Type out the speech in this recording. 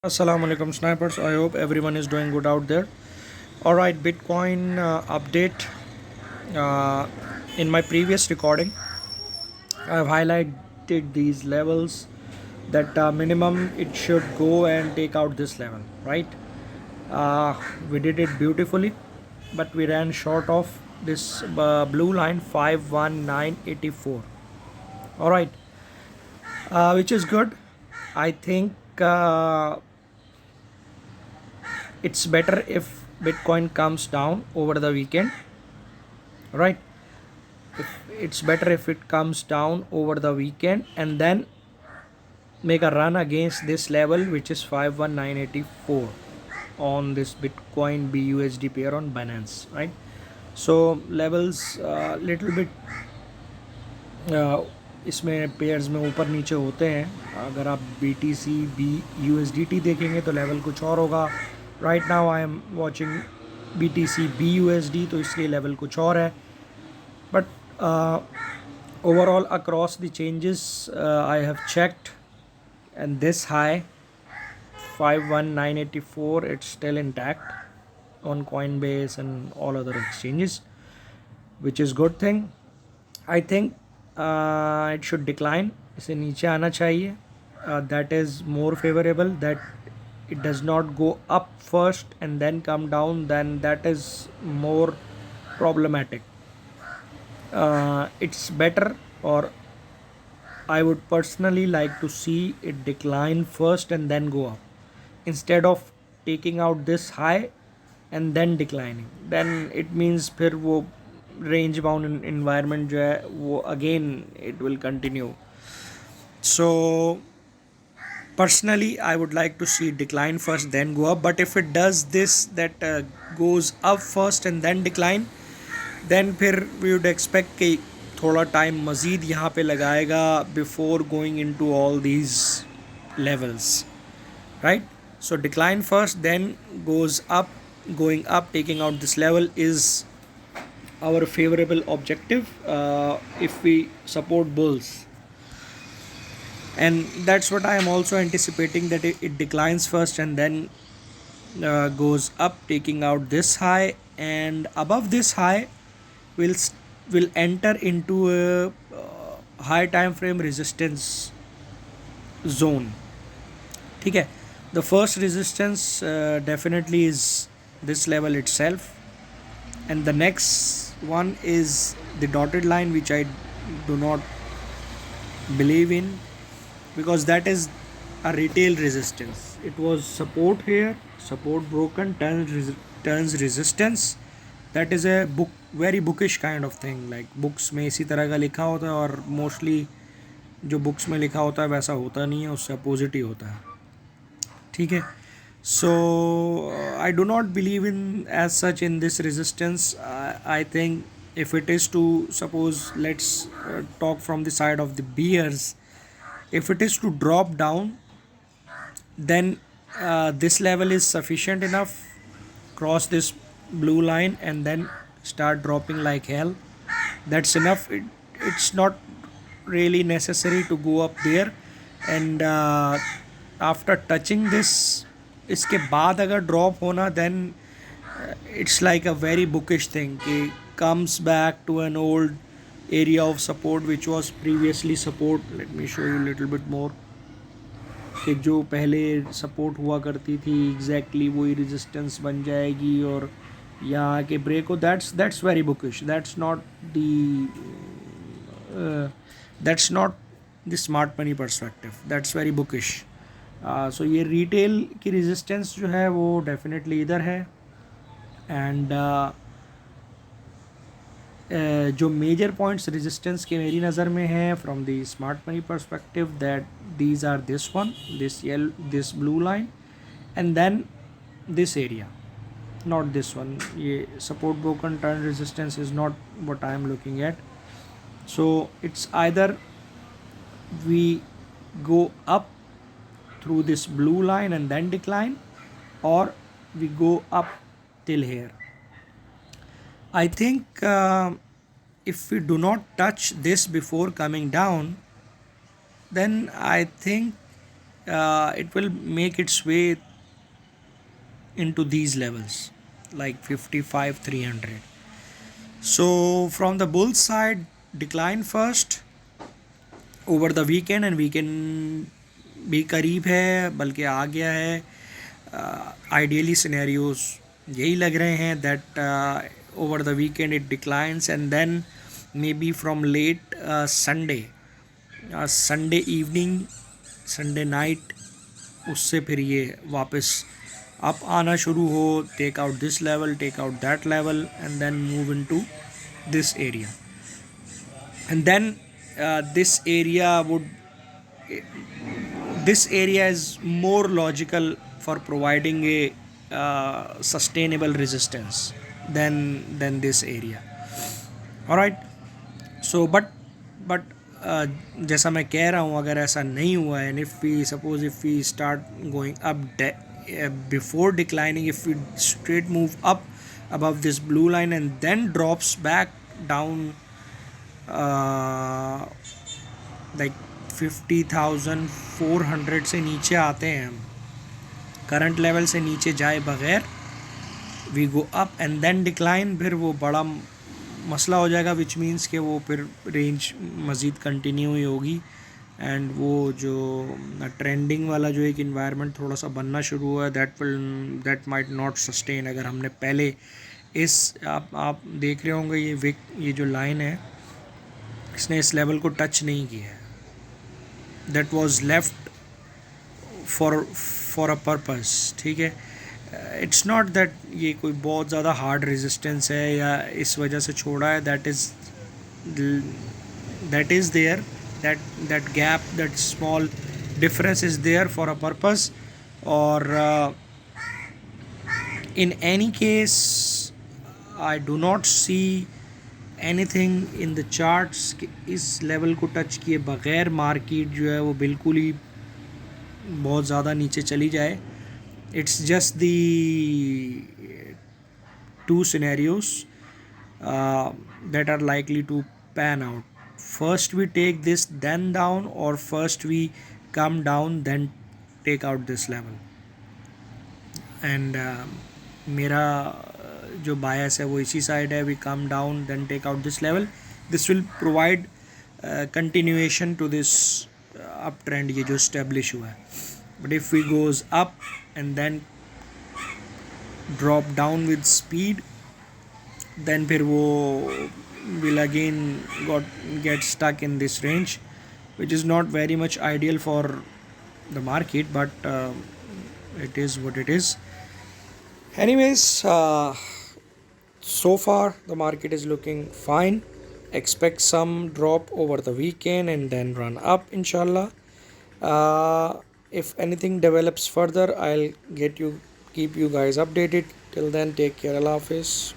Assalamu alaikum snipers. I hope everyone is doing good out there. All right, Bitcoin update. Uh, in my previous recording, I've highlighted these levels that minimum it should go and take out this level, right? Uh, we did it beautifully, but we ran short of this blue line 51984. All right, which is good. I think it's better if Bitcoin comes down over the weekend, right? It's better if it comes down over the weekend and then make a run against this level, which is 51984 on this Bitcoin BUSD pair on Binance, right? So levels little bit इसमें pairs में ऊपर नीचे होते हैं. अगर आप BTC BUSDT देखेंगे तो लेवल कुछ और होगा. Right now I am watching BTC BUSD, तो इसलिए लेवल कुछ और है. But overall across the changes, I have checked, and this high 51984 it's still intact on Coinbase and all other exchanges, which is good thing. I think it should decline. इसे नीचे आना चाहिए. That is more favorable. That it does not go up first and then come down, then that is more problematic. It's better, or I would personally like to see it decline first and then go up, instead of taking out this high and then declining. Then it means फिर वो range bound environment जो है वो again it will continue. So personally I would like to see it decline first then go up. But if it does this, that goes up first and then decline, then फिर we would expect कि थोड़ा time मज़ीद यहाँ पे लगाएगा before going into all these levels, right? So decline first, then goes up. Going up, taking out this level is our favorable objective if we support bulls. And that's what I am also anticipating, that it declines first and then goes up, taking out this high, and above this high will enter into a high time frame resistance zone. ठीक है. The first resistance definitely is this level itself, and the next one is the dotted line, which I do not believe in, because that is a retail resistance. It was support here, support broken, turns resistance. That is a book very bookish kind of thing. Like books में इसी तरह का लिखा होता है, और mostly जो books में लिखा होता है वैसा होता नहीं है, उससे अपोजिट ही होता है. ठीक है. So I do not believe in as such in this resistance. I think if it is to, suppose let's talk from the side of the bears, if it is to drop down, then this level is sufficient enough. Cross this blue line and then start dropping like hell. That's enough. It's not really necessary to go up there. And after touching this, इसके बाद अगर drop होना, then it's like a very bookish thing कि comes back to an old area of support which was previously support. Let me show you a little bit more. कि जो पहले support हुआ करती थी एग्जैक्टली वही रेजिस्टेंस बन जाएगी और यहाँ के ब्रेक हो. That's very bookish. That's not the smart money perspective. That's very bookish. So ये रिटेल की रेजिस्टेंस जो है वो डेफिनेटली इधर है. एंड जो मेजर पॉइंट्स रेजिस्टेंस के मेरी नज़र में है from the smart money perspective, that these are this one, this blue line, and then this area, not this one. ये support broken turn resistance is not what I am looking at. So it's either we go up through this blue line and then decline, or we go up till here. I think if we do not touch this before coming down, then I think it will make its way into these levels like 55 300. So from the bull side, decline first over the weekend, and weekend भी करीब है बल्कि आ गया है. Ideally scenarios यही लग रहे हैं that over the weekend it declines, and then maybe from late Sunday evening, Sunday night, उससे फिर ये वापस अप आना शुरू हो, take out this level, take out that level, and then move into this area. And then this area would this area is more logical for providing a sustainable resistance than this area. All right. So but जैसा मैं कह रहा हूँ, अगर ऐसा नहीं हुआ है, and if we start going up before declining, if we straight move up above this blue line and then drops back down like 50,400 से नीचे आते हैं हम, करंट लेवल से नीचे जाए बगैर, we go up and then decline, फिर वो बड़ा मसला हो जाएगा, विच मीन्स कि वो फिर रेंज मज़ीद कंटिन्यू ही होगी. एंड वो जो ट्रेंडिंग वाला जो एक इन्वायरमेंट थोड़ा सा बनना शुरू हुआ है, दैट माइट नॉट सस्टेन. अगर हमने पहले आप देख रहे होंगे ये जो लाइन है, इसने इस लेवल को टच नहीं किया है. That was left for a purpose. ठीक है, इट्स नॉट दैट ये कोई बहुत ज़्यादा हार्ड रेजिस्टेंस है या इस वजह से छोड़ा है. That is there, that gap, that small difference is there for a purpose. Or in any case, I do not see anything in the charts कि इस लेवल को टच किए बग़ैर मार्केट जो है वो बिल्कुल ही बहुत ज़्यादा नीचे चली जाए. It's just the two scenarios that are likely to pan out. First we take this then down, or first we come down then take out this level. And मेरा जो bias है वो इसी साइड है, we come down then take out this level. This will provide continuation to this uptrend ये जो establish हुआ है. But if we goes up and then drop down with speed, then फिर वो will again get stuck in this range, which is not very much ideal for the market, but it is what it is. Anyways, so far the market is looking fine. Expect some drop over the weekend and then run up, inshallah. If anything develops further, I'll keep you guys updated. Till then, take care. Allah Hafiz.